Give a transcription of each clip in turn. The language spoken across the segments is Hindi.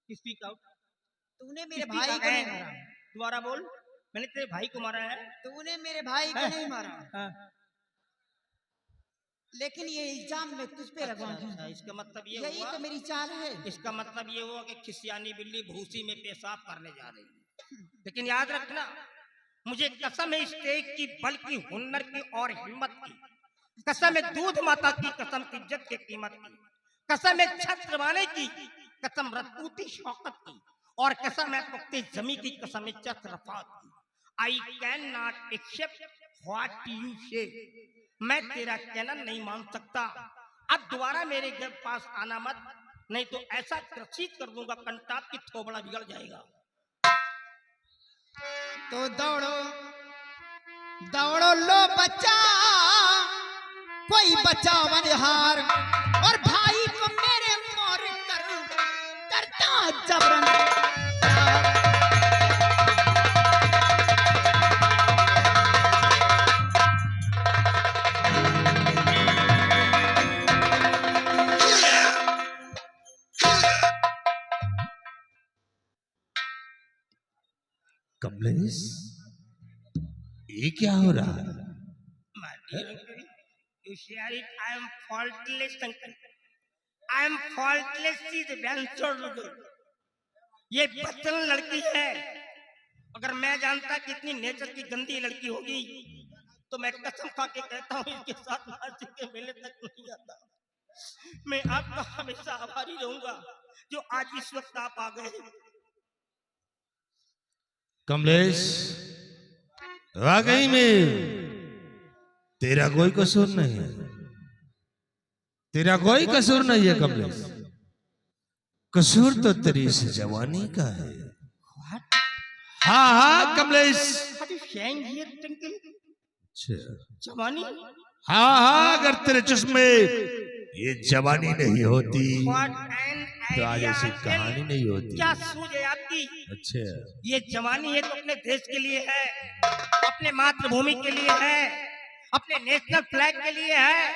Speak out. तूने मेरे भाई को नहीं मारा। दोबारा बोल। मैंने तेरे भाई को मारा है। तूने मेरे भाई को नहीं मारा। हाँ। लेकिन ये इल्जाम मैं तुझ पे लगाऊंगा। अच्छा, इसका मतलब ये यही हुआ, तो मेरी चाल है। इसका मतलब ये हुआ कि खिसियानी बिल्ली भूसी में पेशाब करने जा रही है। लेकिन याद रखना, मुझे कसम है स्टेज की, बल की, हुनर की और हिम्मत की, कसम है दूध माता की, कसम इज्जत की कीमत की, कसम है छत्र वाले की, कसम रतूती शौकत की, और कसम है पुख्ते जमी की, कसम है चत्रफात की। I can not accept what you say. मैं तेरा कहना नहीं मान सकता। अब दोबारा मेरे घर पास आना मत, नहीं तो ऐसा क्रसित कर दूंगा कंटाप की थोबड़ा बिगड़ जाएगा। तो दौड़ो दौड़ो लो बच्चा, कोई बच्चा बनिहार, और भाई को मेरे मोर करता जबरन। कमलेश, ये क्या हो रहा है? I am faultless, uncle. I am faultless. ये बच्चन लड़की है। अगर मैं जानता कि इतनी नेचर की गंदी लड़की होगी तो मैं कसम खा के कहता हूँ इसके साथ नासिक के मेले तक नहीं आता। मैं आपका हमेशा आभारी रहूंगा जो आज इस वक्त आप आ गए। कमलेश, वाकई में तेरा कोई कसूर नहीं है, तेरा कोई कसूर नहीं है कमलेश। कसूर तो तेरी इस जवानी का है। हाँ हाँ कमलेश, जवानी? हाँ हाँ, अगर तेरे चश्मे ये जवानी नहीं होती तो आज ऐसी कहानी नहीं होती। क्या सूझ है आपकी? अच्छा, ये जवानी है तो अपने देश के लिए है, अपने मातृभूमि के लिए है, अपने नेशनल फ्लैग के लिए है,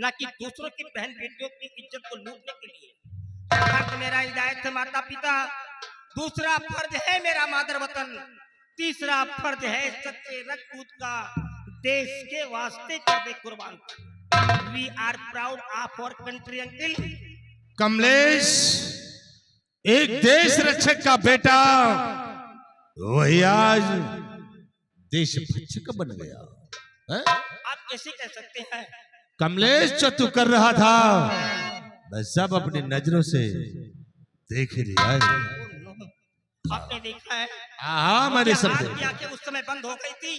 ना कि दूसरों की बहन बेटियों की इज्जत को लूटने के लिए। फर्ज मेरा हिदायत है माता पिता, दूसरा फर्ज है मेरा मादर वतन, तीसरा फर्ज है सच्चे रजपूत का देश के वास्ते कर दे कुर्बान। We are proud of our country, uncle. Kamlesh, एक देश रक्षक का बेटा वही आज देश भक्षक बन गया है? आप कैसे कह सकते हैं? कमलेश, जो तू कर रहा था मैं सब अपनी नजरों से देख ही लिया है। आपने देखा है? हाँ, मैंने सब आपकी देखा। आंखें उस समय बंद हो गई थी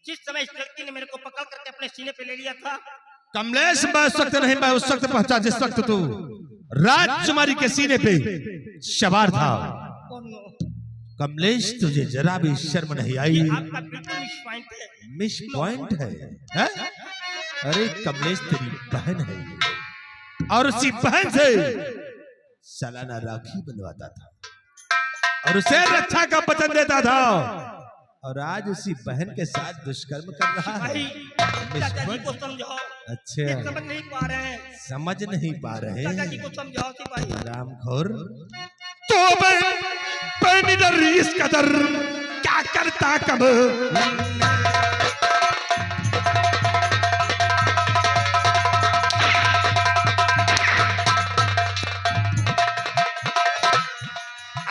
जिस समय इस लड़की ने मेरे को पकड़ करके अपने सीने पे ले लिया था। कमलेश, मैं उस वक्त नहीं, मैं उस वक्त पहुंचा जिस वक्त तू राजकुमारी के सीने पे सवार था। कमलेश, तुझे जरा भी शर्म नहीं आई? आपका बिल्कुल मिस पॉइंट है। मिस पॉइंट है? अरे कमलेश, तेरी बहन है और उसी बहन से सालाना राखी बनवाता था और उसे रक्षा का वचन देता था, और आज उसी बहन के साथ दुष्कर्म कर रहा है। चाचा जी को समझाओ। अच्छा, ये समझ नहीं पा रहे हैं। समझ नहीं पा रहे चाचा जी को समझाओ सिपाही। रामखोर, तो मैं इस कदर क्या करता कब?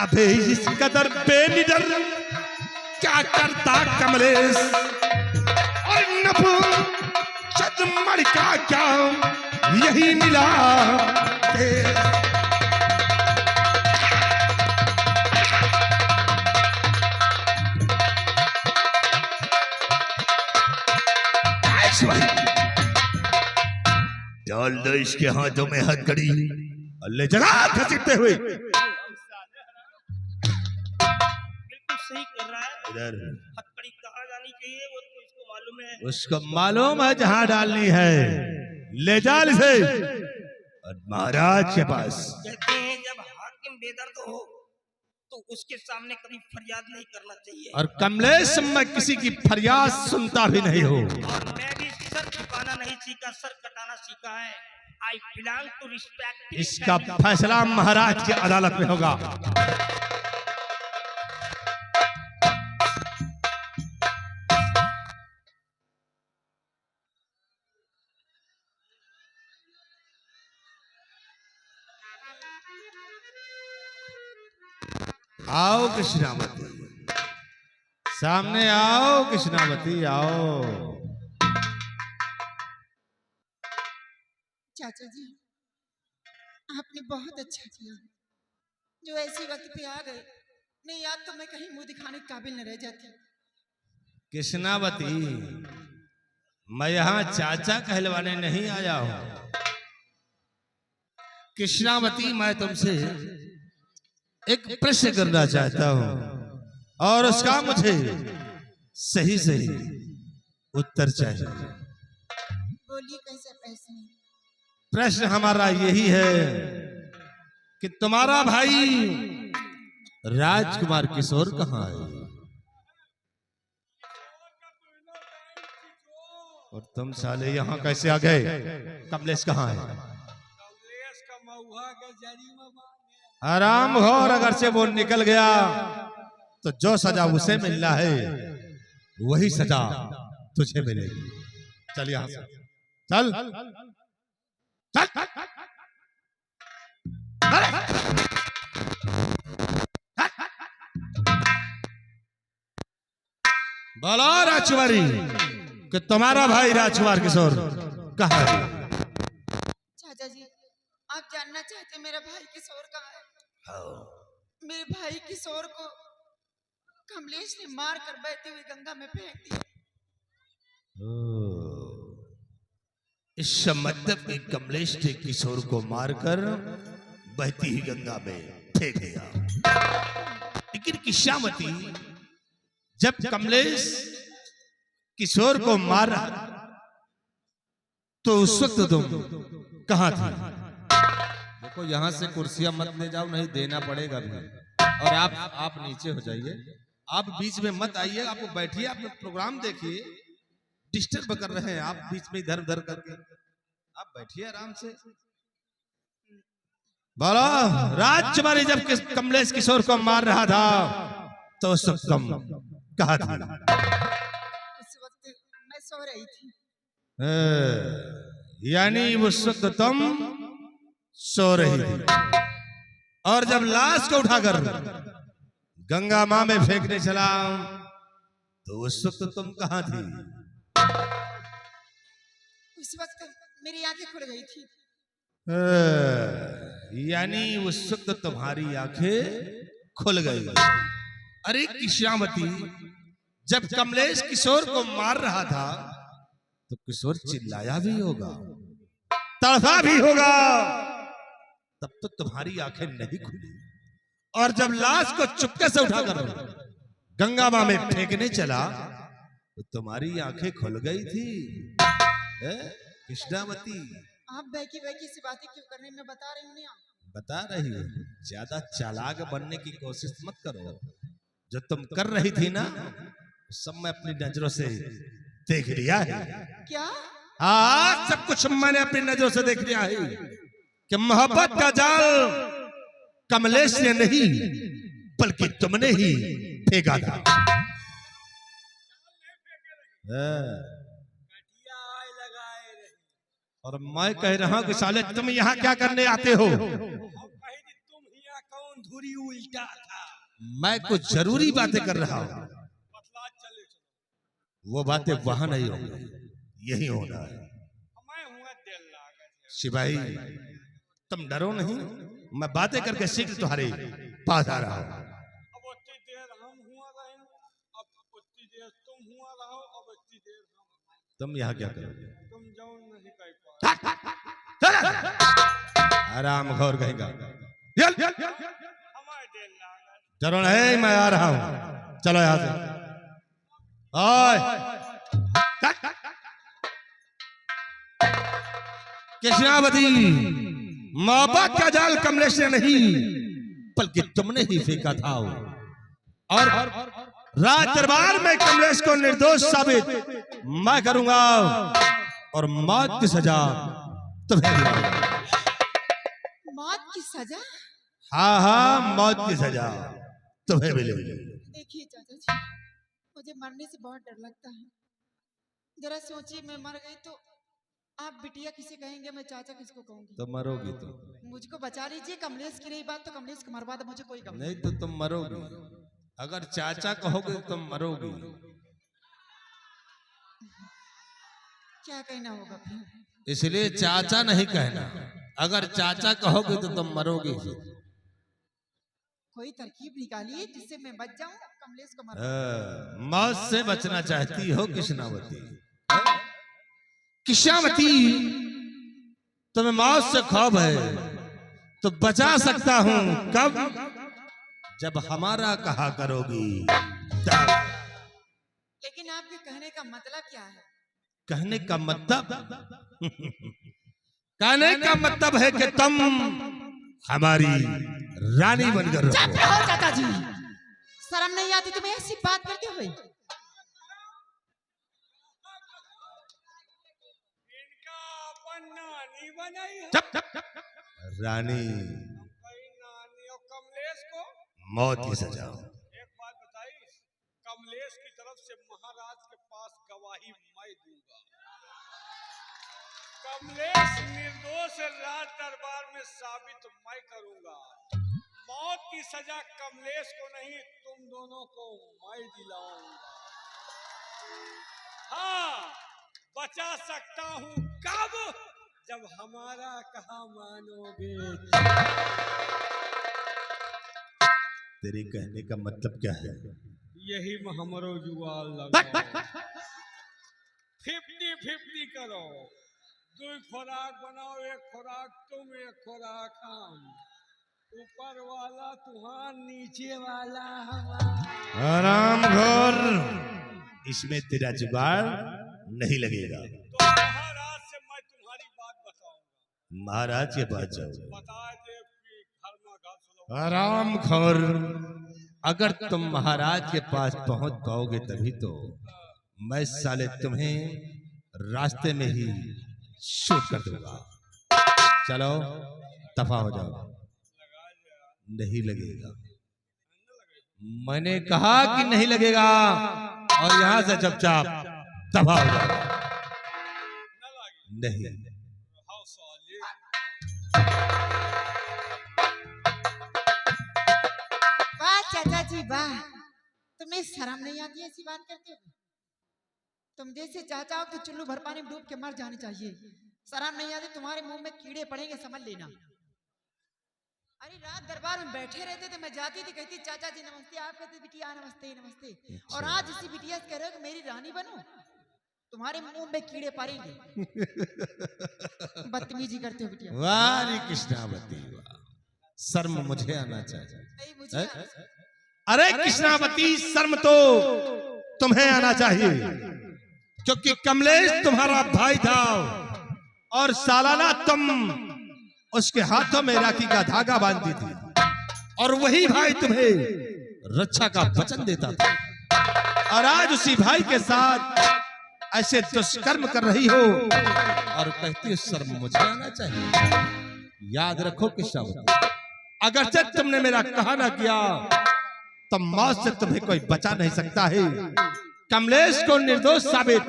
अबे इस कदर बेनिडर क्या करता कमलेश? और नफू चदमर का क्या यही मिला? डाल दो इसके हाथों में हथकड़ी और ले चला घसीटते हुए। बिल्कुल सही कर रहा है। इधर हथकड़ी कहाँ जानी चाहिए वो तो इसको मालूम है। उसको मालूम है जहां डालनी है। ले जा इसे और महाराज के पास। कहते हैं जब हाकिम बेदर्द हो तो उसके सामने कभी फरियाद नहीं करना चाहिए। और कमलेश, मैं किसी की फरियाद सुनता भी नहीं हूँ। और मैं भी सर झुकाना नहीं सीखा, सर कटाना सीखा है। I belong to respect। इसका फैसला महाराज की अदालत में होगा। आओ कृष्णावती, सामने आओ कृष्णावती, आओ। चाचा जी, आपने बहुत अच्छा किया जो ऐसी वक्त पे आ गए, नहीं याद तो मैं कहीं मुंह दिखाने के काबिल न रह जाती। कृष्णावती, मैं यहाँ चाचा कहलवाने नहीं आया हूं। कृष्णावती, मैं तुमसे एक प्रश्न करना चाहता हूं और उसका मुझे सही सही उत्तर चाहिए। बोलिए कैसा प्रश्न? प्रश्न हमारा यही है कि तुम्हारा भाई राजकुमार किशोर कहाँ है? और तुम साले यहाँ कैसे आ गए? कमलेश कहाँ है? आराम घोर, अगर से वो निकल गया तो जो सजा उसे मिलना है वही सजा तुझे मिलेगी। चल यहाँ से, चल चल, बोलो राजकुमारी कि तुम्हारा भाई राजकुमार किशोर कहाँ है? चाचा जी, आप जानना चाहते मेरा भाई किशोर कहाँ है? मेरे भाई किशोर को कमलेश ने मार कर बहती हुई गंगा में फेंक दिया। इस मतलब कि कमलेश ने किशोर को मारकर बहती ही गंगा में फेंक दिया। लेकिन कृष्णावती, जब कमलेश किशोर को मारा तो उस वक्त तुम कहां थे? देखो, यहां से कुर्सियां मत ले जाओ, नहीं देना पड़ेगा भी। और आप नीचे हो जाइए, आप बीच में मत आइए, आप बैठिए, आप प्रोग्राम देखिए। डिस्टर्ब कर रहे हैं आप बीच में इधर उधर करके। आप बैठिए आराम से। बोलो राजकुमारी, जब कमलेश किशोर को मार रहा था तो उस वक्त तुम कहाँ थी? उस वक्त मैं सो रही थी। यानी उस वक्त तुम सो रही थी, और जब लाश को उठाकर गंगा मां में फेंकने चला तो उस वक्त तुम कहाँ थी? उस वक्त मेरी आंखें खुल गई थी। यानी उस वक्त तुम्हारी आंखें खुल गई। अरे कृष्णावती, जब कमलेश किशोर को मार रहा था तो किशोर चिल्लाया भी होगा, तड़फा भी होगा, तब तो तुम्हारी आंखें नहीं खुली। और जब लाश को चुपके से उठाकर गंगा मां में फेंकने चला तो तुम्हारी आंखें खुल गई थी। कृष्णावती, आप बैकी बैकी से बातें क्यों करने में बता रही हूँ? बता रही हो, ज्यादा चालाक बनने की कोशिश मत करो। जो तुम कर रही थी ना, सब मैं अपनी नजरों से देख लिया है। क्या? हाँ, सब कुछ मैंने अपनी नजरों से देख लिया है कि मोहब्बत का जाल कमलेश ने नहीं बल्कि तुमने ही फेंका था। और मैं कह रहा हूं कि साले तुम यहाँ क्या करने आते हो? तुम यहाँ कौन धुरी उल्टा था? मैं कुछ जरूरी बातें कर रहा हूं। वो बातें वहां नहीं होंगी, यही होना है। सिपाही, तुम डरो नहीं, मैं बातें करके शीघ्र तुम्हारे पास आ रहा हूं। तुम यहाँ क्या करोगे? आराम घोर कहेगा। डरो नहीं, मैं आ रहा हूं, चलो यहां से। कृष्णावती, मोहब्बत का जाल कमलेश ने नहीं बल्कि तुमने ही फेंका था। और राज दरबार में कमलेश को निर्दोष साबित मैं करूंगा और मौत की सजा तुम्हें दिलाऊंगा। मौत की सजा? हाँ हाँ, मौत की सजा तुम्हें मिलेगी। देखिए चाचा जी, मुझे मरने से बहुत डर लगता है। जरा सोचिए, मैं मर गई तो आप बिटिया किसे कहेंगे, मैं चाचा किसको कहूंगी? तो मरोगी तो मुझको बचा लीजिए। कमलेश की रही बात तो कमलेश को मरवा दो, मुझे कोई गम नहीं, तो तुम मरोगी। अगर चाचा कहोगे तो तुम मरोगी। क्या कहना होगा फिर? इसलिए चाचा नहीं कहना। अगर चाचा कहोगे तो तुम मरोगी। कोई तरकीब निकालिए जिससे मैं बच जाऊं, कमलेश को मरवा। मौत से बचना चाहती हो कृष्णावती? कृष्णावती, तुम्हें मौत से खौफ है तो बचा सकता हूं। कब? जब हमारा कहा करोगी तब। लेकिन आपके कहने का मतलब क्या है? कहने का मतलब कहने का मतलब है कि तुम हमारी रानी बनकर रहो। चुप रहो चाचा जी, शर्म नहीं आती तुम्हें ऐसी बात करते हुए? इनका अपन नानी बनाई है। चुप चुप चुप। रानी भाई नानी और कमलेश को मौत की सजा। एक बात बताई, कमलेश की तरफ से महाराज के पास गवाही मैं दूंगा। कमलेश निर्दोष राज दरबार में साबित मैं करूंगा। मौत की सजा कमलेश को नहीं, तुम दोनों को मैं दिलाऊंगा। हाँ, बचा सकता हूँ। कब? जब हमारा कहा मानोगे। तेरे कहने का मतलब क्या है? यही में हमरो जुआल लगाओ। 50-50 करो। 2 खुराक बनाओ, एक खुराक तुम, एक खुराक हम। ऊपर वाला तुहार, नीचे वाला हमारा। आराम घोर, इसमें तेरा जुगाड़ नहीं लगेगा। तो महाराज से मैं तुम्हारी बात बताऊंगा। महाराज के पास जाओ। बता दे कि घर में घर सुनो। आराम खोर, अगर तुम महाराज के पास पहुंच पाओगे तभी तो मैं साले तुम्हें रास्ते में ही शूट कर दूंगा। चलो दफा हो जाओ। नहीं लगेगा। मैंने कहा कि नहीं लगेगा, और यहां से चुपचाप दफा हो जाओ। नहीं। वाह चाचा जी वाह, तुम्हें शर्म नहीं आती ऐसी बात करते हो? तुम जैसे चाचा हो तो चुल्लू भर पानी में डूब के मर जानी चाहिए। शर्म नहीं आती? तुम्हारे मुंह में कीड़े पड़ेंगे, समझ लेना। अरे रात दरबार में बैठे रहते थे, मैं जाती थी, कहती चाचा जी नमस्ते, आप कहते बिटिया नमस्ते नमस्ते। और आज इसी बिटिया से कह रहे हो कि मेरी रानी बनो, तुम्हारे मुंह में कीड़े पड़ेंगे। बदतमीजी करते हो बिटिया। वाह रे कृष्णावती वाह, शर्म मुझे आना चाहिए। नहीं मुझे अरे कृष्णावती, शर्म तो तुम्हें आना चाहिए, क्योंकि कमलेश तुम्हारा भाई था और सालाना तुम उसके हाथों में राखी का धागा बांधती थी, और वही भाई तुम्हें रक्षा का वचन देता था। और आज उसी भाई के साथ ऐसे दुष्कर्म कर रही हो और कहती हो शर्म मुझे आना चाहिए। याद रखो कृष्णावती, अगरचे तुमने मेरा कहा ना किया तो मौत से तुम्हें कोई बचा नहीं सकता है। कमलेश को निर्दोष साबित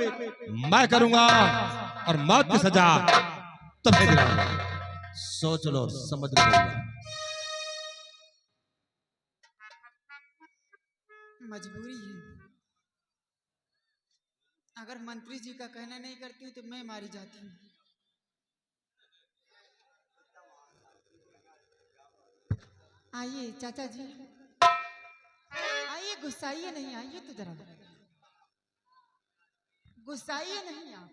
मैं करूंगा और मौत की सजा तुम्हें दिलाऊंगा। सोच लो, समझ लो। मजबूरी है, अगर मंत्री जी का कहना नहीं करती हूँ तो मैं मारी जाती हूँ। आइए चाचा जी, आइए, गुस्साइए नहीं, आइए तो जरा, गुस्साइए नहीं आप।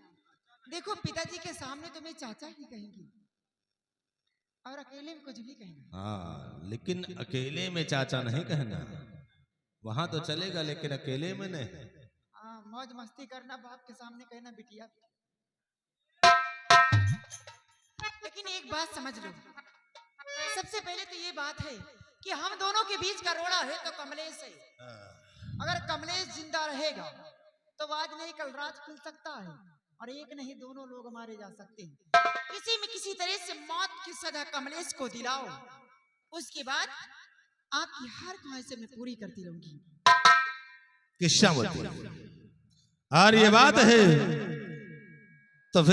देखो पिताजी के सामने तुम्हें चाचा ही कहेंगी और अकेले में कुछ भी कहना। हाँ, लेकिन अकेले में चाचा नहीं कहना, वहां तो चलेगा लेकिन अकेले में नहीं। हाँ, मौज मस्ती करना, बाप के सामने कहना बिटिया। लेकिन एक बात समझ लो, सबसे पहले तो ये बात है कि हम दोनों के बीच का रोड़ा है तो कमलेश है। अगर कमलेश जिंदा रहेगा तो आज नहीं कल रात खुल सकता है, और एक नहीं दोनों लोग मारे जा सकते हैं। किसी में किसी तरह से मौत की सजा कमलेश को दिलाओ, उसके बाद आपकी हर ख्वाहिशें मैं पूरी करती रहूंगी। कृष्णावती, और ये बात है तो फिर